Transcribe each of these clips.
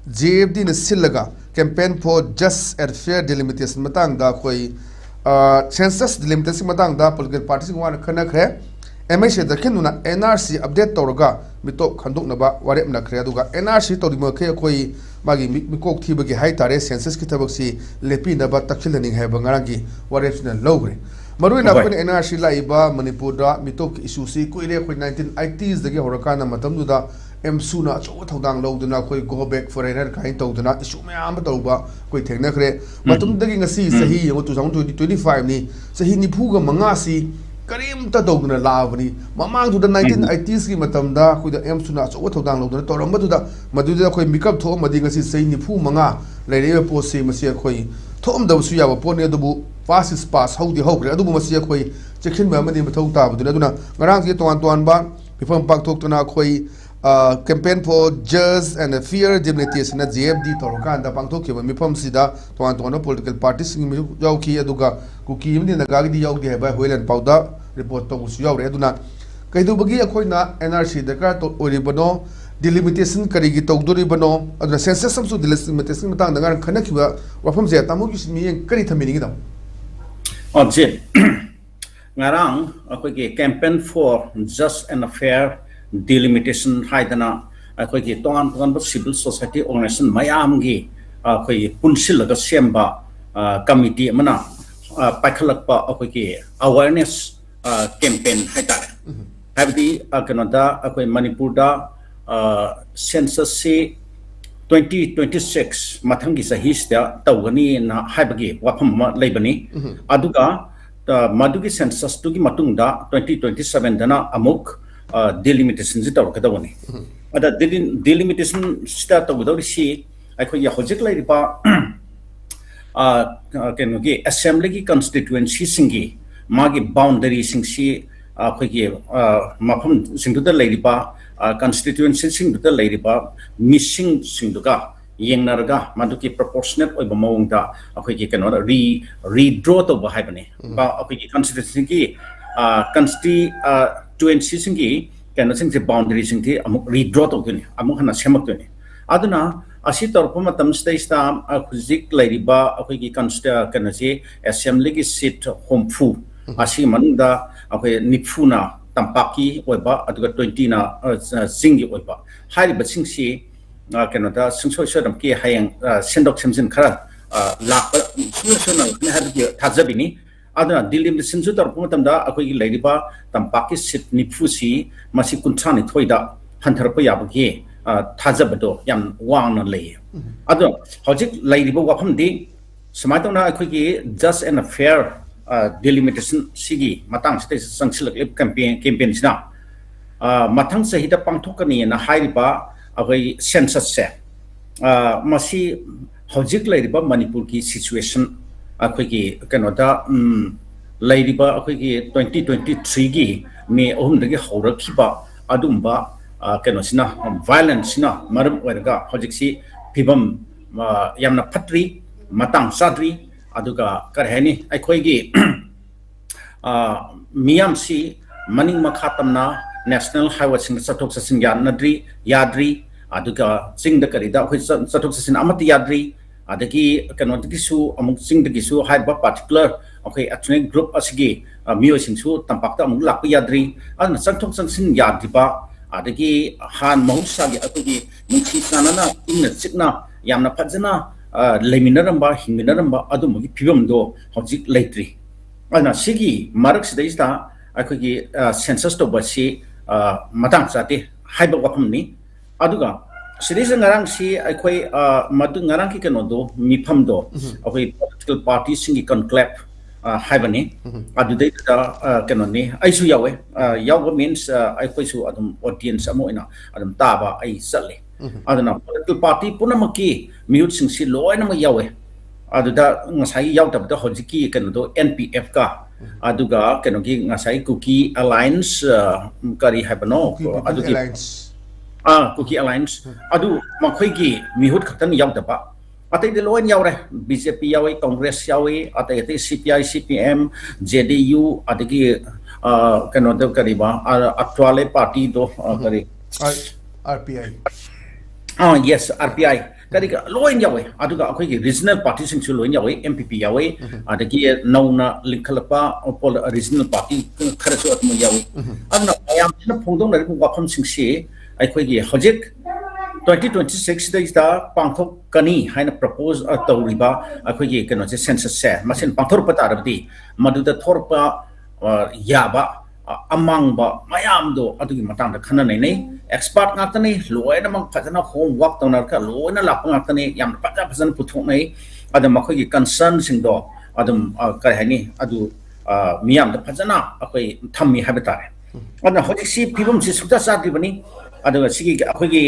JFD na silaga campaign for just and fair delimitation matang da koi census delimitation matang da political parties wan khanakhre MSA da khenuna NRC update tawraga mitok khandoknaba warep na khre aduga NRC tawdima khe koi magi Meekok thibagi hai tare census ki thabak lepi na ba takhilaning hai bangarangi warep na logre maruina ko NRC laiba Manipur da mitok issue si koire ko 1980s dagi horakana matam duda Suna so thodang loduna koi go back foreigner kain tawduna issue mayam tawba koi thengna khre matum dagi ngasi sahi 2025 ni sahi nifuga mangasi karim ta dogna lavani mamang tu 1980s ki matam da koi da Suna so thodang loduna toramba tu da maduda koi Meekok tho madi ngasi sahi nifu manga leire po se masia koi thom da su ya ba pone du fast pass how di how kre adu masia koi chekhin ba mani mathau ta buduna duna ngarang ki ton ba bifam pak thok tuna koi campaign for just and fair delimitation na JFD torokan da pangthok kiba mifam sida ton political parties mi yauki aduga kuki mi na gagi di yauki heba hoilan pauda report to su yaure aduna kaidu bagi akoina NRC da ka to oribano delimitation karigi tawdori bano aduna census samsu delimitation matang da ngar khana kiba wafam je tamu ki mi kari thamini gi dam object ngarang akogi campaign for just and fair delimitation haidana akogi ton civil society organization mayamgi akogi punsilaga semba committee mana pakhalakpa akogi awareness campaign haita habdi kanada akoi Manipur da census se 2026 mathangi sahista tawgani na haibagi wafam leibani aduga madugi census tugi matungda 2027 dana amuk delimitation ji taw kadawani ada delimitation start taw daw si akhoi ya hojik lai ripa kenogi assembly ki constituency singi magi boundary singsi akhoi ki mafam singduda lai ripa constituency singduda lai ripa missing singduga yengnarga maduki proportionate oiba mawngda akhoi ki keno redraw to ba haibani ba akhoi ki constituency ki constituency singi kano singse boundary singti amuk redraw to gani amuk hana semak to ni aduna asi torpo matam stage ta khuzik lairiba akhoi ki kano se assembly ki seat homfu asi manunda akhoi nipfuna tampaki oiba aduga 20 na singi oiba hariba singsi kano da singso sodam ki hayang sendok semsin khara lakpa suna ne hadi thajabini aduna delimitation ju tar pumatamda akoi lairiba tampaki sit nifusi masi kunthani thoida hanthar pa yabagi thajabado yam wangna lei adu hojik lairiba wafam di samaitona akoi ki just and fair delimitation sigi matang state sangsilak campaign sina mathang sahida pangthokani na hairiba akoi census se masi hojik lairiba Manipur ki situation akhoi kanoda lairiba akhoi 2023 gi me ohum dagi haurakhiba adumba kanosina violence na maram oiraga hojiksi phibam yamna phatri matang sadri aduga karhani akhoi gi miyam si maning makhatamna national highway sing sathok sasin yadri aduga singda karida akhoi sathok sasin amati yadri adagi kanotiki su amuk singdagi su haiba particular okay ethnic group asigi mio singsu tampakta amuk lakpa yadri adna sangthok sangsin yadriba adagi han mahusha gi atugi mungsi sanana inna chikna yamna phajana leminaramba hinminaramba adumugi phibamdo hojik leitri adna sigi marak sidaista akogi census to basi matang sate haiba wapamni aduga Series ngarang si akoi madu ngarang ki kanodo mifamdo akoi political parties singi conclave haibani adu dei da kanoni aisu yawe yawe means akoi su adum audience amo ina adum taba ai salle aduna political party punamaki mute sing si loina ma yawe adu da ngasai yaw tab da hojiki kanodo NPF ka aduga kanogi ngasai cookie alliance kari haibano adu Cookie Alliance adu makhoi gi mihut khatan yawdaba atai de loin yawre BJP yawe Congress yawe atai CPI CPM JDU adagi kano de kariba actuale party do kari RPI yes RPI kari ka loin yawe aduga akhoi gi regional party sing chu loin yawe MPP yawe adagi nauna linkhalapa regional party khara chu atmu yawe adna ayam na phongdong na ku wafam sing si akhoi gi hojik 2026 da pangthok kani haina propose tawriba akhoi gi kano se census se masin pangthor pata rabdi maduda thorpa yaba amangba mayam do adugi matang da khana nei nei expert ngatani loina mang phajana homework tawnar ka loina lap ngatani yam phajana puthok nei adam makhoi gi concern sing do adam kai hani adu miyam da phajana akhoi thammi habitare adna hojik si phibum si sukta sa dibani aduga sigi akhoi gi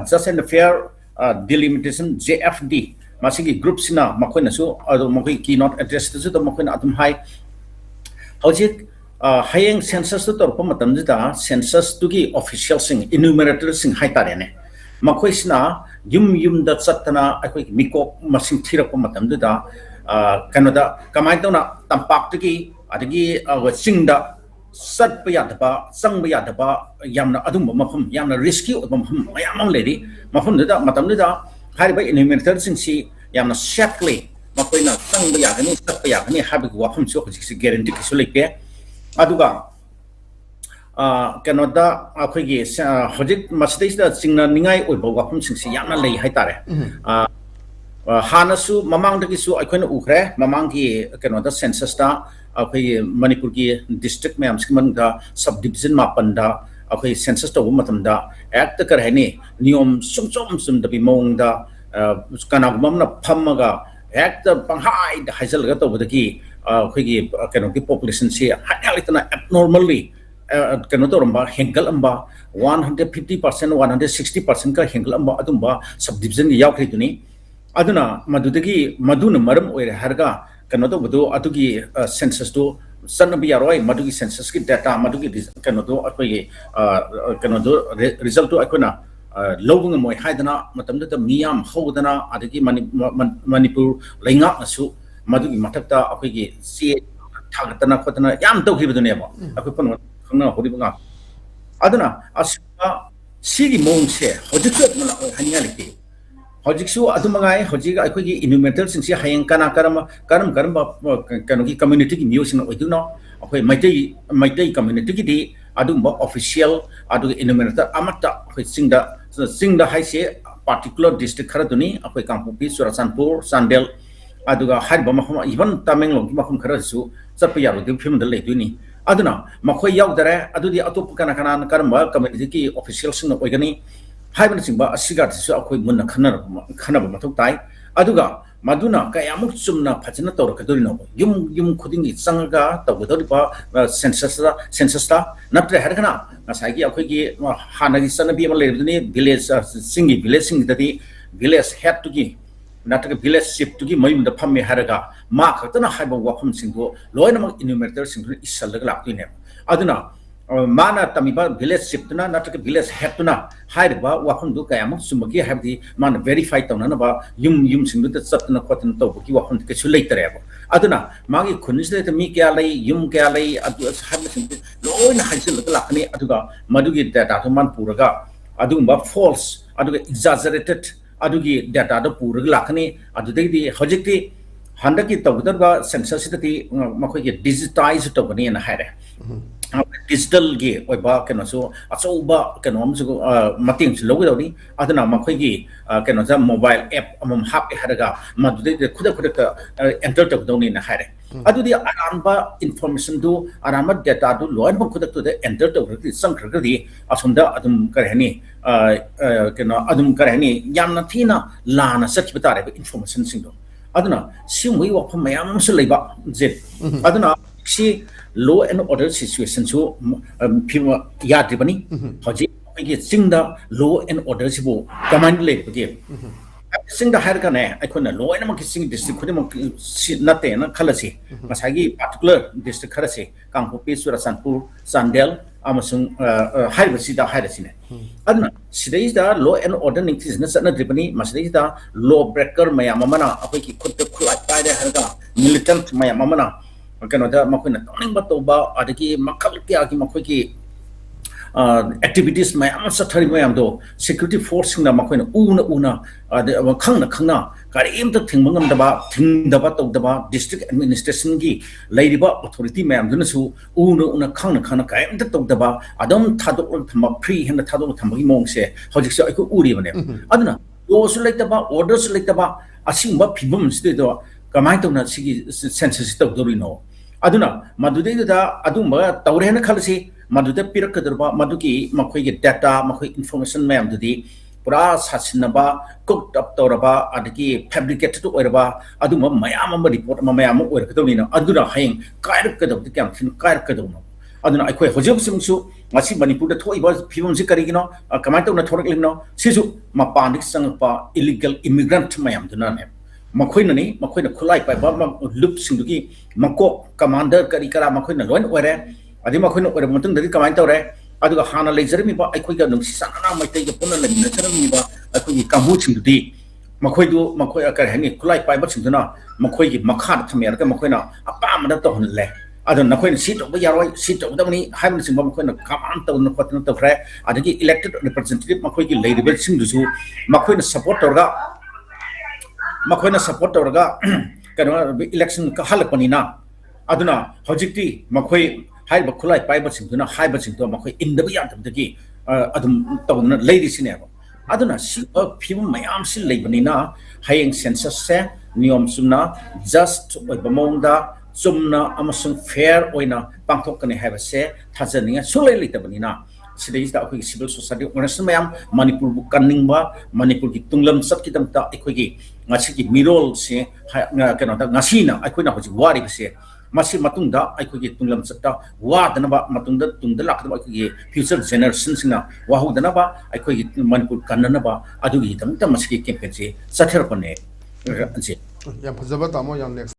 just and fair delimitation JFD masigi group sina makhoi na su adu makhoi keynote address tu to makhoi na adum hai hojik hayeng census to torpa matam da census tu gi official sing enumerator sing hai tare ne makhoi sina yum da chatna akhoi Meekok masing thira pa matam da kanada kamai to na tampak tu gi adagi sing da sat pa yadaba sang ba yadaba yamna adum mafum yamna risky mafum mayam lady mafum da matam da hari ba enumerator sing si yamna safely makhoi na sang ba yagani sat pa yagani habi wafum chu hojik guarantee ki sulike aduga kanoda akhoi gi hojik masdei da singna ningai oiba wafum singsi yamna lei haitare hanasu mamang da gisu akhoi ukhre mamang gi kanoda census da akhoi Manipur gi district me amskman da subdivision mapan da akhoi census to matam da act kar hani niyom sum da bi mong da kanagmam na phamaga act panghai da haisal ga to bodaki khigi kano ki population si halitna abnormally kano to ramba henggal amba 150% 160% ka henggal amba adumba subdivision yaw khri tuni aduna madudagi maduna maram oire harga kano to bodu atugi census to sanbi yaroi madugi census ki data madugi kano to akoi kano to result to akona lobung moi haidana matamda ta miyam hodana adagi Manipur lainga asu madugi mathakta akhoi gi si thagtana khotana yam tawkhibadune ba akhoi pon khangna horiba aduna asba sigi mongse hojik atmana haniya likte hojik su adumangai hojik akhoi gi enumerator singsi hayeng karam kano gi community gi music oiduna akhoi maitai community gi di adumba official adu enumerator amata akhoi singda haise particular district kharaduni akhoi Kampupi Surasanpur Sandel aduga harba mahum even Tamenglong ki mahum khara su chappa yaro de film da leiduni aduna makhoi yaudare adudi atop kana karamba community ki official sing oigani haibana singba asiga su akhoi munna khanaba mathok tai aduga maduna kayamuk chumna phajana tawrakadurino yum khudingi changaga tawgadoriba census ta natre harkana nasagi akhoi ki hanagi sanabi ma leiduni village sing dadi village head to gi nataka village ship to gi mayum da phamme haraga ma khatana haiba wafam singdo loina ma enumerator singdo isalaga laktuine aduna mana tamiba village ship tuna nataka village head tuna haiba wafam du kayamuk sumagi habdi man verify tawna na ba yum singdo ta chatna khotna to ki wafam ke chu leitere ba aduna magi khunisle ta mi kya lei yum kya lei adu habna singdo loina haisalaga lakni aduga madugi data to man puraga adumba false aduga exaggerated adugi data do purag lakani adudagi hojikti handaki tawdar census ti makhoi gi digitize to bani na haire digital gi oiba keno so achouba keno amsu mating logidawni aduna makhoi gi keno ja mobile app amam hap haraga madudai khuda enter to dawni na haire adudi aramba information do aramba data do loin bang khuda to enter to sangkhri asunda adum karhani keno adum karhani yamna thina lana sakibtare information singdo aduna simui wafam mayam su leiba je aduna si law and order situation so phima yadribani hoji gi singda law and order sibo command le bge singda harga ne aikona law and ma sing district khodi ma nate na khalasi masagi particular district kharase Kampupi Surasanpur Sandel amasung haibasida hairasine adna sidai da law and order ningsis na sana dribani masdai da law breaker mayam amana apai ki khutta khulai paide harga militant mayam amana kano da makhoi na toning ba to ba adaki makhal kya ki makhoi ki activities mayam sathari mayam do security force na makoina una khangna khangna karim ta thingmangam daba tawdaba district administration gi lairiba authority mayam duna su una khangna khangna karim ta tawdaba adom thadok thama free hena thadok thambagi mongse hojik se aiku uri bane aduna law su laitaba order su laitaba asingba phibum ste do kamai tawna sigi census tawdorino aduna madudai da adumba tawrena khalsi maduda pirakadurba maduki makhoi data makhoi information mayam dudi pura sasinaba cooked up toraba adiki fabricated oiraba aduma mayam report mayam oirkadonina aduna haing kairkadok kam thin kairkadono aduna akhoi hojok sumsu ngasi manipur da thoi ba phibum si karigino kamai tawna thorak limno sisu mapanik sangpa illegal immigrant mayam duna ne makhoi na khulai pa ba loop singduki Meekok commander kari kara makhoi na loin oire adi makhoi oire mutung dari kamai tawre aduga hana leizermi ba akhoi ga nungsi sana maitai ga punna lagina charami ba akhoi kambu chingdi makhoi akar hangi khulai pai ba chingduna makhoi gi makha thamer ka makhoi na apa amada to honle adu nakhoi na sit ba yaroi sit da mani haim sing ba makhoi na kaman to na khotna to fre adagi elected representative makhoi gi leiribe singdusu makhoi na support torga kano election ka halpanina aduna hojikti makhoi haiba khulai paiba singduna haiba singdo makhoi indaba yadamdagi adum tawna lady sineba aduna si phim mayam si leibanina hayeng census se niyom sumna just bamongda sumna amasung fair oina pangthokane haiba se thajaniya sulai leitabnina sidai da akhoi civil society organization mayam manipur bu kanningba manipur ki tunglam sat ki tamta akhoi ki ngasi ki mirol se kano da ngasina akhoi na hoji wari se masi matungda akhoi ki tunglam satta wa danaba matungda tungdala akdaba akhoi ki future generations na wa hu danaba akhoi ki manipur kannanaba adugi tamta masi ki campaign se sathar pane yam phajaba tamo yam next